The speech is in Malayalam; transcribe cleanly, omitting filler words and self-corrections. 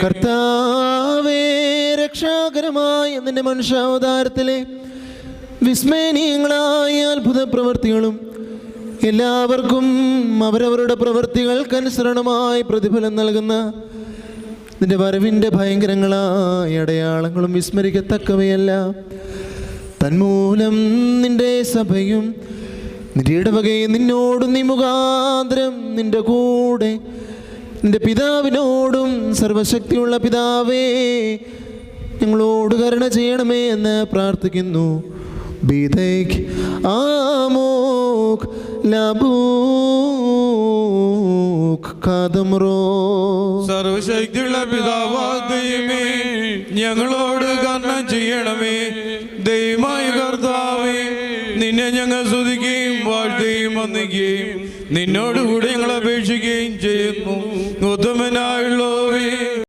കർത്താവേ, രക്ഷാകരമായ നിന്റെ മനുഷ്യാവതാരത്തിലെ വിസ്മയനീയങ്ങളായ അത്ഭുത പ്രവൃത്തികളും എല്ലാവർക്കും അവരവരുടെ പ്രവൃത്തികൾക്കനുസരണമായി പ്രതിഫലം നൽകുന്ന നിന്റെ വരവിൻ്റെ ഭയങ്കരങ്ങളായ അടയാളങ്ങളും വിസ്മരിക്കത്തക്കവയല്ല. തന്മൂലം നിന്റെ സഭയും നിന്റെ ഇടവകയും നിന്നോടും നീ മുഖാന്തരം നിന്റെ കൂടെ നിന്റെ പിതാവിനോടും സർവശക്തിയുള്ള പിതാവേ, ഞങ്ങളോട് കരുണ ചെയ്യണമേ എന്ന് പ്രാർത്ഥിക്കുന്നു. ബിദൈക് ആമോക് ലബൂക് കദംറോ. സർവശക്തിയുള്ള പിതാവാദയമേ, ഞങ്ങളോട് കരുണ ചെയ്യണമേ. ദൈവമായ കർത്താവേ, നിന്നെ ഞങ്ങൾ സ്തുതിക്കുകയും വാഴ്ത്തുകയും വന്ദിക്കുകയും നിന്നോടുകൂടി ഞങ്ങൾ അപേക്ഷിക്കുകയും ചെയ്യുന്നു. ഉത്തമനായുള്ളവേ,